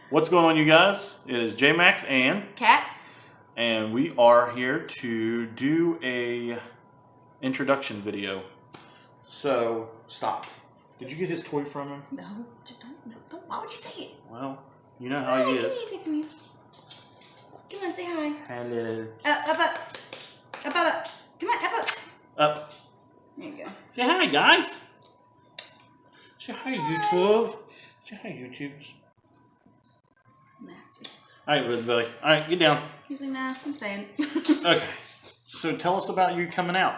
What's going on, you guys? It is J-Max Cat? and we are here to do a introduction video. So, stop. Did you get his toy from him? No, just don't. No, don't. Why would you say it? Well, you know how he Give is. me a sex meal. Come on, say hi. Hello. Up. Come on, up. Up. There you go. Say hi, guys. Say hi, YouTube. Say hi, YouTubes. Nasty. All right, Red Belly. All right, get down. He's like, nah, I'm staying. Okay. So tell us about you coming out.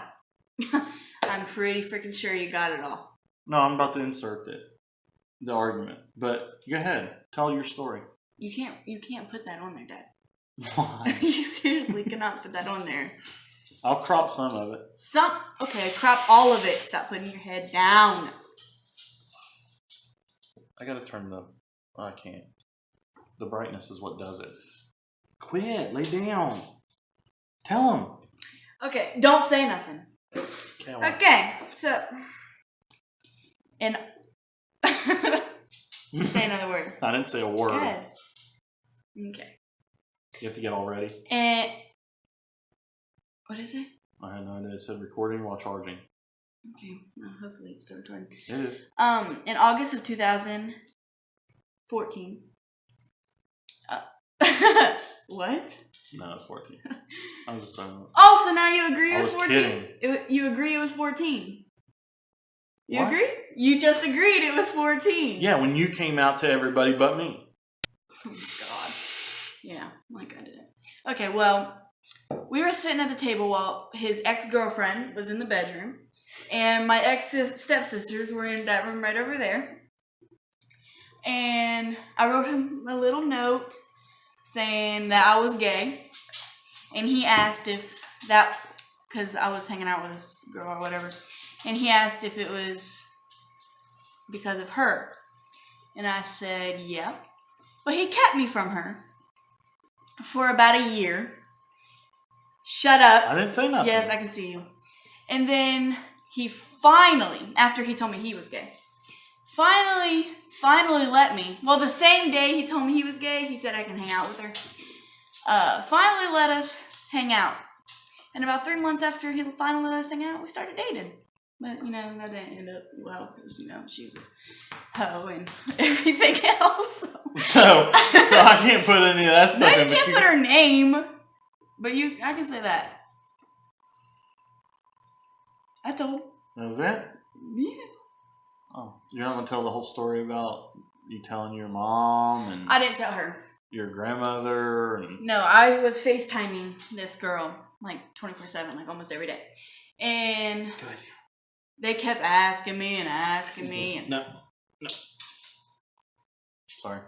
I'm pretty freaking sure you got it all. No, I'm about to insert the argument. But go ahead. Tell your story. You can't put that on there, Dad. Why? You seriously cannot put that on there. I'll crop some of it. Stop. Okay, crop all of it. Stop putting your head down. I gotta turn the... Oh, I can't. The brightness is what does it. Quit. Lay down. Tell him. Okay, don't say nothing. Okay. Well, Okay, so... And... Say another word. I didn't say a word. Go ahead. Okay. You have to get all ready. And... What is it? I had no idea. It said recording while charging. Okay, well, hopefully it's still recording. It is. In August of 2014. What? No, it's 14. I was just throwing it. Oh, so now you agree it I was was 14? kidding. You agree it was 14? You What? agree? You just agreed it was 14. Yeah, when you came out to everybody but me. Oh, God. Yeah, like I did. Okay, well, we were sitting at the table while his ex-girlfriend was in the bedroom, and my ex-stepsisters were in that room right over there. And I wrote him a little note saying that I was gay, and he asked if that, because I was hanging out with this girl or whatever, and he asked if it was because of her. And I said, yeah. But he kept me from her for about a year. Shut up. I didn't say nothing. Yes, I can see you. And then he finally, after he told me he was gay, finally let me. Well, the same day he told me he was gay, he said I can hang out with her. Finally let us hang out. And about 3 months after he finally let us hang out, we started dating. But, you know, that didn't end up well because, you know, she's a hoe and everything else. So I can't put any of that No, stuff you in. but can't put her name. But I can say that. I told. That was it? Yeah. Oh, you're not going to tell the whole story about you telling your mom and I didn't tell her. your grandmother and... No, I was FaceTiming this girl like 24/7, like almost every day. And Good. they kept asking me. And No. Sorry.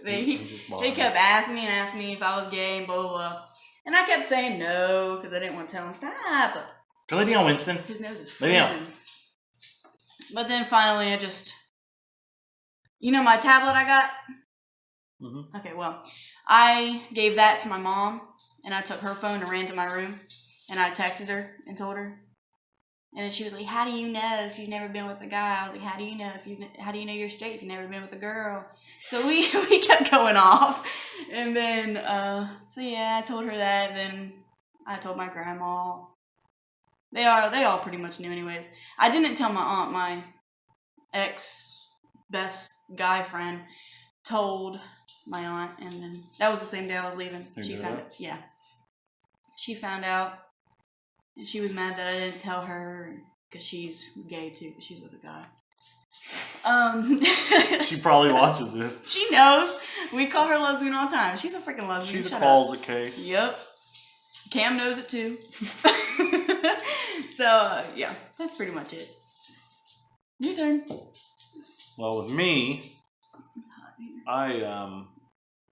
they You just bothered me. kept asking me if I was gay and blah, blah, blah. And I kept saying no because I didn't want to tell him, stop. Go lay down, Winston. His nose is Lay down. freezing. But then finally I just... You know my tablet I got? Mm-hmm. Okay, well, I gave that to my mom, and I took her phone and ran to my room, and I texted her and told her. And then she was like, how do you know if you've never been with a guy? I was like, how do you know you're straight if you've never been with a girl? So we kept going off. And then, so yeah, I told her that, and then I told my grandma. They all pretty much knew anyways. I didn't tell my aunt. My ex-best guy friend told my aunt, and then that was the same day I was leaving. You She did found that? it. Yeah. She found out, and she was mad that I didn't tell her because she's gay too. But she's with a guy. She probably watches this. She knows. We call her lesbian all the time. She's a freaking lesbian. She's a Shut closet case. up. Yep. Cam knows it too. So yeah, that's pretty much it. Your turn. Well, with me,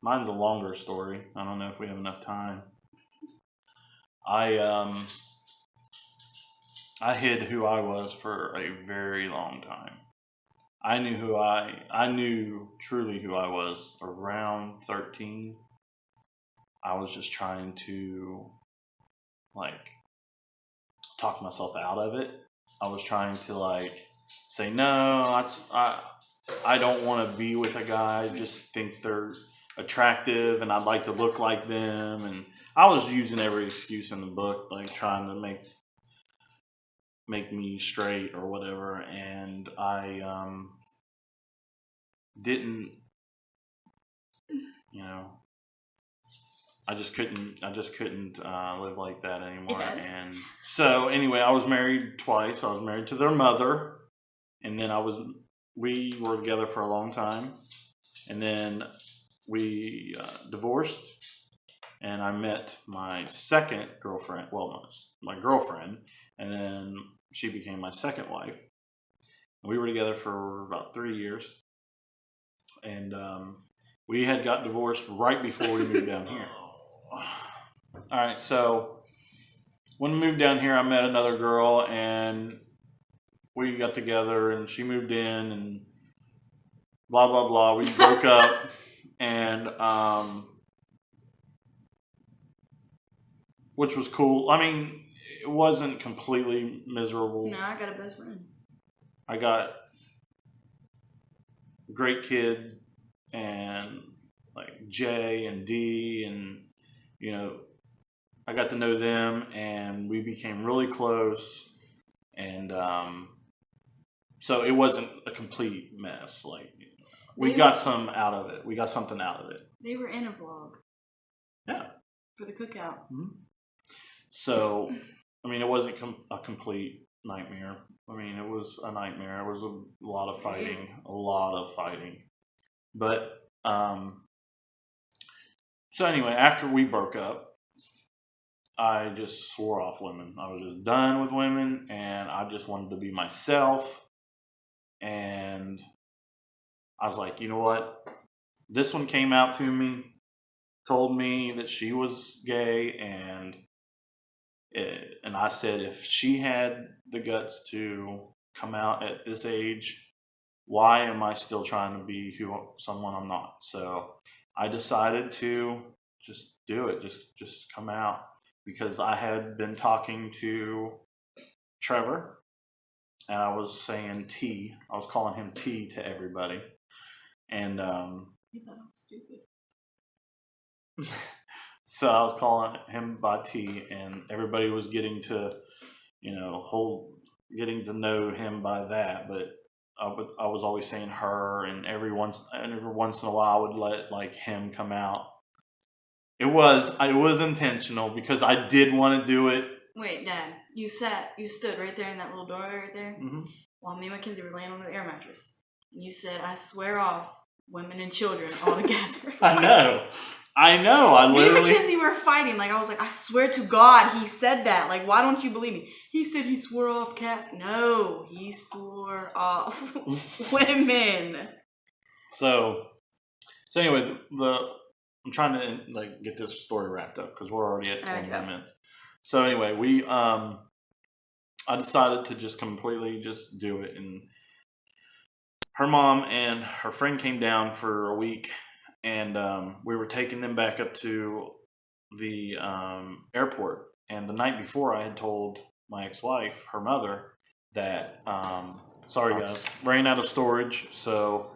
mine's a longer story. I don't know if we have enough time. I hid who I was for a very long time. I knew truly who I was around 13. I was just trying to, like, talk myself out of it. I was trying to, like, say, no, I don't want to be with a guy. I just think they're attractive and I'd like to look like them. And I was using every excuse in the book, like trying to make me straight or whatever. And I didn't, you know, I just couldn't live like that anymore. Yes. And so anyway, I was married twice. I was married to their mother, and then we were together for a long time, and then we divorced, and I met my second girlfriend. Well, my girlfriend, and then she became my second wife. We were together for about 3 years, and we had got divorced right before we moved down here. All right, so when we moved down here, I met another girl, and we got together, and she moved in, and blah blah blah. We broke up, and which was cool. I mean, it wasn't completely miserable. No, I got a best friend. I got a great kid, and like J and D, and you know, I got to know them, and we became really close, and so it wasn't a complete mess. Like we got some out of it. We got something out of it. They were in a vlog. Yeah. For the cookout. Mm-hmm. So, I mean, it wasn't a complete nightmare. I mean, it was a nightmare. It was a lot of fighting, But so anyway, after we broke up, I just swore off women. I was just done with women, and I just wanted to be myself. And I was like, you know what? This one came out to me, told me that she was gay, and I said if she had the guts to come out at this age, why am I still trying to be someone I'm not? So I decided to just do it, just come out, because I had been talking to Trevor, and I was saying T. I was calling him T to everybody, and You thought I was stupid. so I was calling him by T, and everybody was getting to, getting to know him by that. But I was always saying her, and every once in a while I would let like him come out. It was intentional because I did want to do it. Wait, Dad, you stood right there in that little doorway right there, Mm-hmm. while me and Mackenzie were laying on the air mattress. And you said, "I swear off women and children all together." I know. I Me literally. and Mackenzie were fighting. Like, I was like, I swear to God, he said that. Like, why don't you believe me? He said he swore off Kath. No, he swore off women. So anyway, I'm trying to like get this story wrapped up because we're already at 20 minutes. So anyway, I decided to just completely just do it, and her mom and her friend came down for a week, and we were taking them back up to the airport. And the night before, I had told my ex-wife, her mother, that sorry guys, ran out of storage. So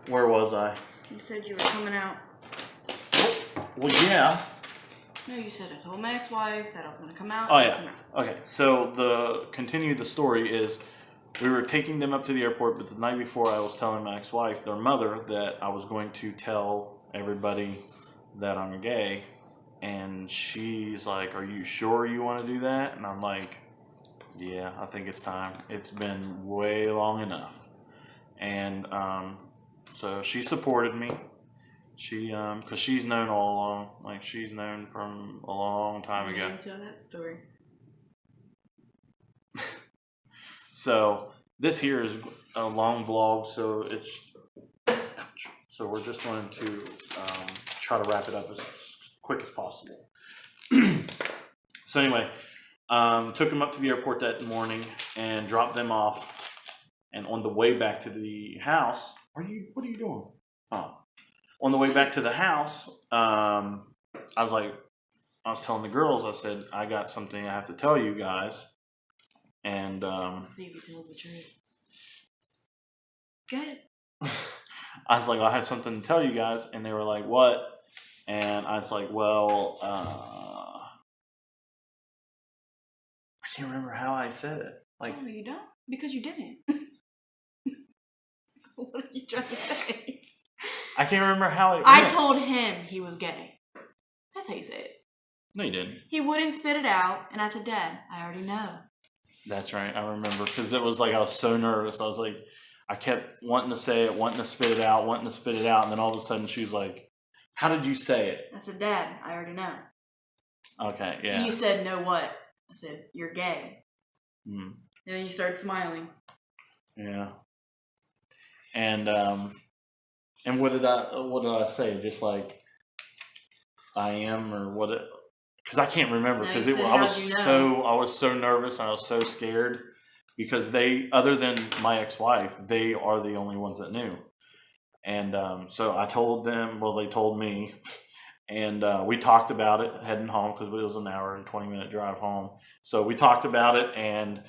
where was I? You said you were coming out. Well, yeah. No, you said I told my ex-wife that I was going to come out. Oh, yeah. Okay, so continue the story is we were taking them up to the airport, but the night before I was telling my ex-wife, their mother, that I was going to tell everybody that I'm gay. And she's like, "Are you sure you want to do that?" And I'm like, "Yeah, I think it's time. It's been way long enough." And so she supported me. She, because she's known all along. Like, she's known from a long time ago. Tell that story. So this here is a long vlog, so we're just going to try to wrap it up as quick as possible. So anyway, took them up to the airport that morning and dropped them off. And on the way back to the house, what are you doing? Oh. On the way back to the house, I was telling the girls, I said, I got something I have to tell you guys. And see if he tells the truth. Good. I was like, I have something to tell you guys. And they were like, what? And I was like, well, I can't remember how I said it. Like, Oh, you don't? Because you didn't. So what are you trying to say? I can't remember how it went. I told him he was gay. That's how you say it. No, you didn't. He wouldn't spit it out, and I said, Dad, I already know. That's right. I remember because it was like I was so nervous. I was like, I kept wanting to say it, wanting to spit it out, and then all of a sudden she was like, "How did you say it?" I said, Dad, I already know. Okay, yeah. You said, no what? I said, you're gay. Mm. And then you started smiling. Yeah. And what did I say? Just like I am, or what? Because I can't remember No, because you said, I was so nervous and I was so scared because they, other than my ex-wife, they are the only ones that knew. And so I told them. Well, they told me, and we talked about it heading home because it was an hour and 20-minute drive home. So we talked about it, and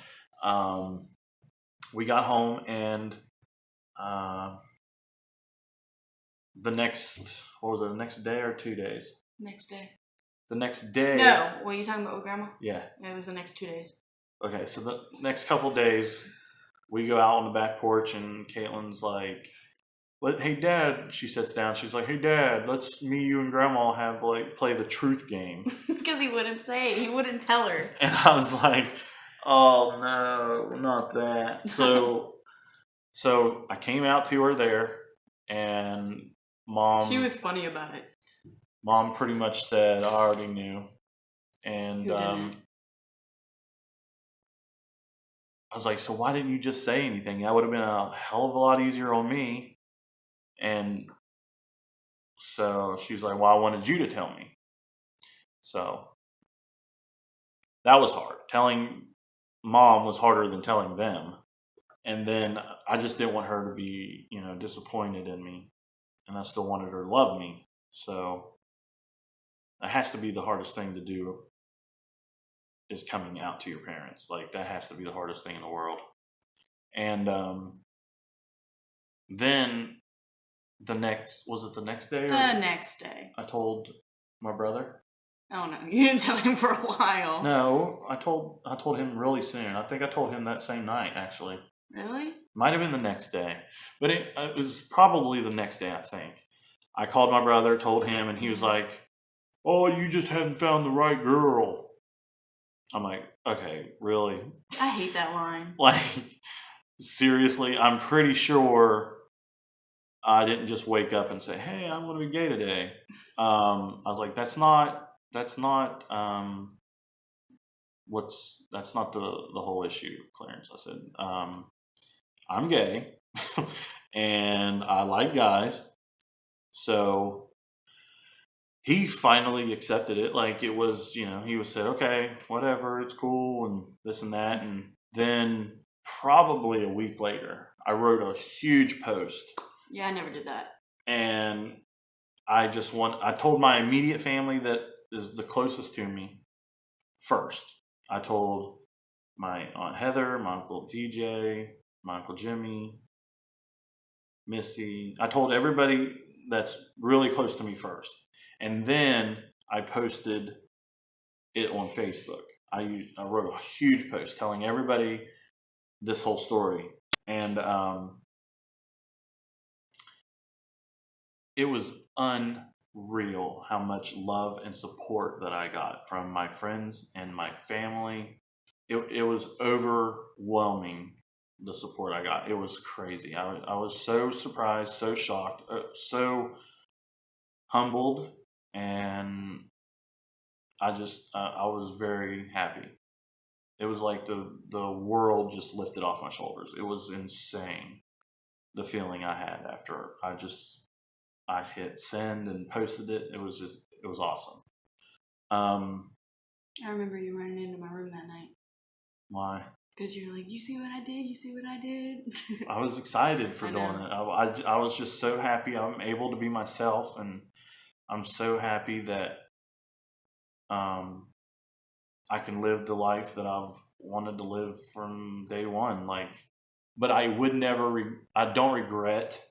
we got home, and the next day or 2 days? Next day. The next day. No, what are you talking about with Grandma? Yeah. It was the next 2 days. Okay, so the next couple days, we go out on the back porch, and Caitlin's like, "Hey, Dad," she sits down, she's like, "Hey, Dad, let's me, you, and Grandma have, play the truth game." Because he wouldn't say it. He wouldn't tell her. And I was like, "Oh, no, not that." So I came out to her there, and Mom... She was funny about it. Mom pretty much said, "I already knew." And Who didn't? I was like, "So why didn't you just say anything? That would have been a hell of a lot easier on me." And so she's like, "Well, I wanted you to tell me." So that was hard. Telling Mom was harder than telling them. And then I just didn't want her to be, disappointed in me. And I still wanted her to love me. So that has to be the hardest thing to do, is coming out to your parents. Like, that has to be the hardest thing in the world. And then the next day? The next day. I told my brother. Oh no, you didn't tell him for a while. No, I told him really soon. I think I told him that same night, actually. Really? Might have been the next day, but it was probably the next day, I think. I called my brother, told him, and he was like, "Oh, you just haven't found the right girl." I'm like, "Okay, really?" I hate that line. Like, seriously, I'm pretty sure I didn't just wake up and say, "Hey, I'm going to be gay today." I was like, that's not the whole issue, Clarence. I said, I'm gay and I like guys. So he finally accepted it. Like, it was, he was said, "Okay, whatever, it's cool," and this and that. And then probably a week later, I wrote a huge post. Yeah, I never did that. And I told my immediate family that is the closest to me first. I told my Aunt Heather, my Uncle DJ, my Uncle Jimmy, Missy. I told everybody that's really close to me first. And then I posted it on Facebook. I wrote a huge post telling everybody this whole story. And it was unreal how much love and support that I got from my friends and my family. It was overwhelming, the support I got. It was crazy. I was so surprised, so shocked, so humbled, and I was very happy. It was like the world just lifted off my shoulders. It was insane, the feeling I had after I hit send and posted it. It was awesome. I remember you running into my room that night. Why? Because you're like, "You see what I did? You see what I did?" I was excited for doing it. I was just so happy I'm able to be myself, and I'm so happy that I can live the life that I've wanted to live from day one. Like, but I would never. I don't regret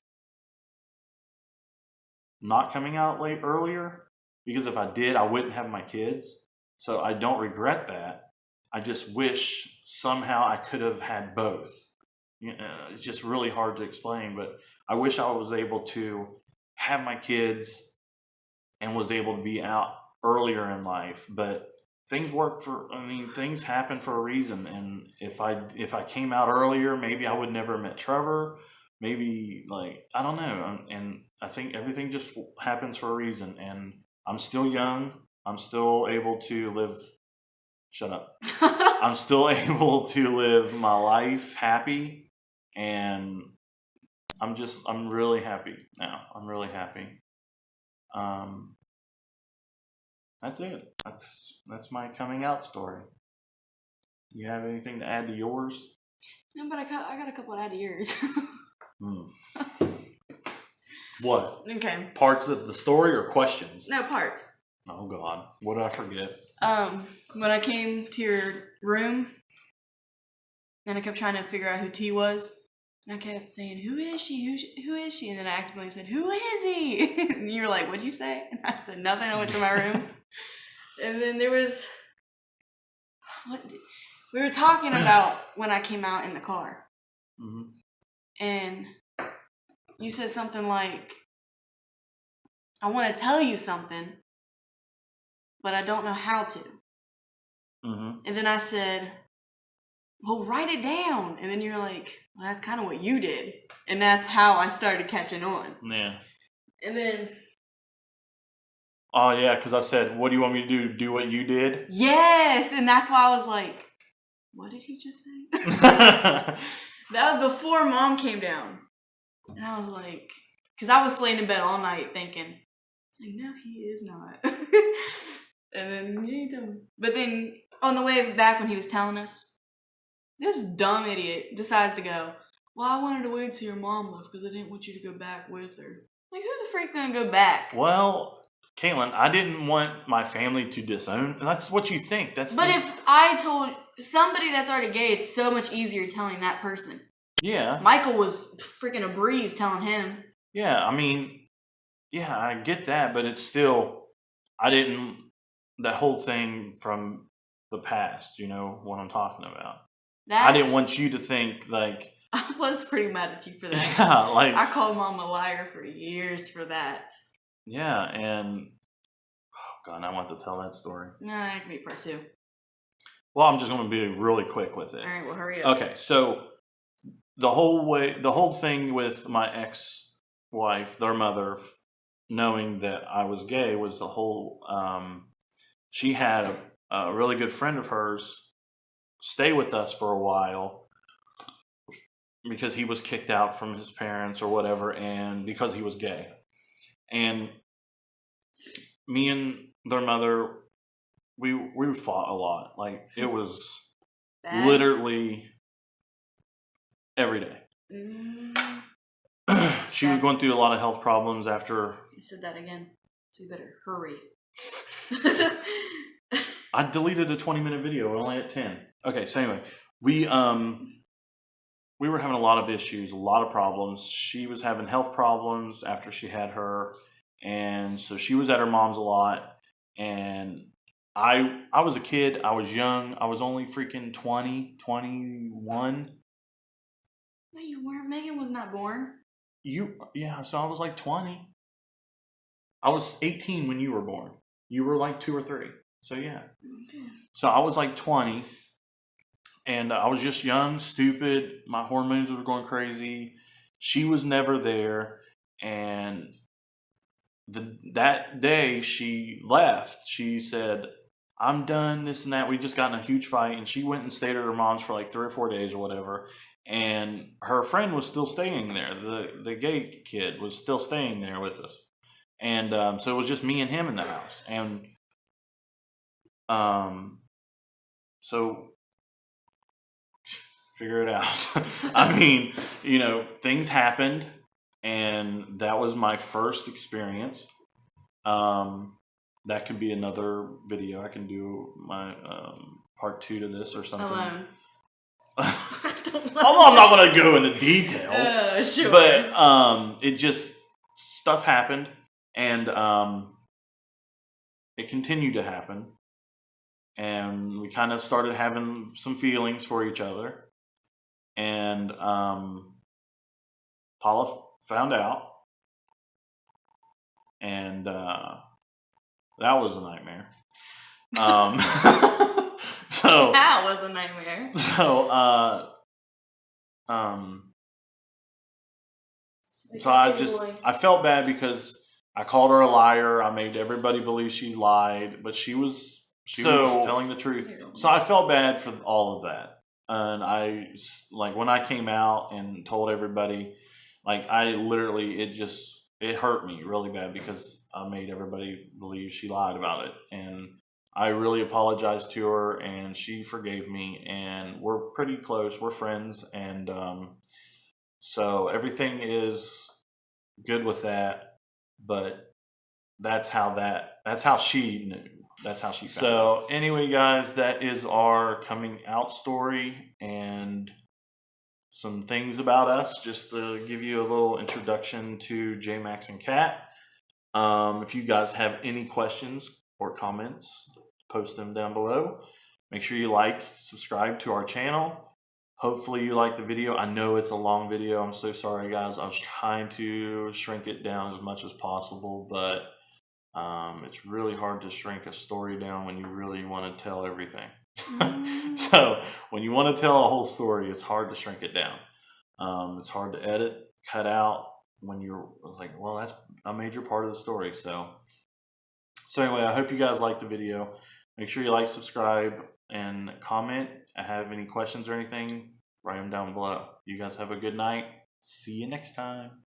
not coming out earlier, because if I did, I wouldn't have my kids. So I don't regret that. I just wish somehow I could have had both. It's just really hard to explain, but I wish I was able to have my kids and was able to be out earlier in life. But things things happen for a reason. And if I came out earlier, maybe I would never have met Trevor. Maybe, I don't know. And I think everything just happens for a reason. And I'm still young. I'm still able to live. Shut up. I'm still able to live my life happy. And I'm really happy now. I'm really happy. That's it. That's my coming out story. You have anything to add to yours? No, but I got a couple to add to yours. What? Okay. Parts of the story or questions? No, parts. Oh God, what did I forget? When I came to your room, and I kept trying to figure out who T was, and I kept saying, "Who is she? Who is she?" And then I accidentally said, "Who is he?" And you were like, "What'd you say?" And I said, "Nothing." I went to my room, and then there was we were talking about when I came out in the car, and you said something like, "I want to tell you something, but I don't know how to." And then I said, "Well, write it down." And then you're like, "Well, that's kind of what you did." And that's how I started catching on. Yeah. And then... Oh, yeah, because I said, "What do you want me to do? Do what you did?" Yes! And that's why I was like, what did he just say? That was before Mom came down. And I was like... Because I was laying in bed all night thinking, no, he is not. And then he told me. But then on the way back when he was telling us, this dumb idiot decides to go, "Well, I wanted to wait till your mom left because I didn't want you to go back with her." Like, who the freak gonna go back? Well, Caitlin, I didn't want my family to disown. That's what you think. But if I told somebody that's already gay, it's so much easier telling that person. Yeah. Michael was freaking a breeze telling him. Yeah, I mean, yeah, I get that, but it's still, that whole thing from the past, you know what I'm talking about. I didn't want you to think, like... I was pretty mad at you for that. Yeah, I called Mom a liar for years for that. Yeah, and... Oh, God, I want to tell that story. Nah, that can be part 2. Well, I'm just going to be really quick with it. All right, well, hurry up. Okay, so the whole thing with my ex-wife, their mother, knowing that I was gay, was the whole... she had a really good friend of hers stay with us for a while because he was kicked out from his parents or whatever, and because he was gay. And me and their mother, we fought a lot. Like, it was literally every day. She was going through a lot of health problems after... You said that again, so you better hurry. I deleted a 20-minute video, only at 10. Okay, so anyway, we were having a lot of issues, a lot of problems. She was having health problems after she had her, and so she was at her mom's a lot. And I was a kid, I was young, I was only freaking 20, 21. No, you weren't. Megan was not born. Yeah, so I was like 20. I was 18 when you were born. You were like 2 or 3. So yeah. Okay. So I was like 20, and I was just young, stupid. My hormones were going crazy. She was never there, and that day she left. She said, "I'm done, this and that." We just got in a huge fight, and she went and stayed at her mom's for like 3 or 4 days or whatever. And her friend was still staying there. The gay kid was still staying there with us. And so it was just me and him in the house. And so figure it out. I mean, you know, things happened, and that was my first experience. That could be another video. I can do my part 2 to this or something. Alone. I I'm not going to go into detail. Oh, sure. But it just, stuff happened, and it continued to happen. And we kind of started having some feelings for each other. And Paula found out. And that was a nightmare. So that was a nightmare. So I felt bad because I called her a liar. I made everybody believe she lied, but she was telling the truth. So I felt bad for all of that. And I, like, when I came out and told everybody, like, I literally, it hurt me really bad because I made everybody believe she lied about it. And I really apologized to her, and she forgave me, and we're pretty close. We're friends, and so everything is good with that. But that's how she knew. That's how she found out. So anyway, guys, that is our coming out story and some things about us, just to give you a little introduction to J Max and Kat. If you guys have any questions or comments, post them down below. Make sure you subscribe to our channel. Hopefully you like the video. I know it's a long video. I'm so sorry, guys. I was trying to shrink it down as much as possible, but it's really hard to shrink a story down when you really want to tell everything. So when you want to tell a whole story, it's hard to shrink it down. It's hard to edit, cut out when you're like, well, that's a major part of the story. So anyway, I hope you guys liked the video. Make sure you subscribe, and comment. Have any questions or anything, write them down below. You guys have a good night. See you next time.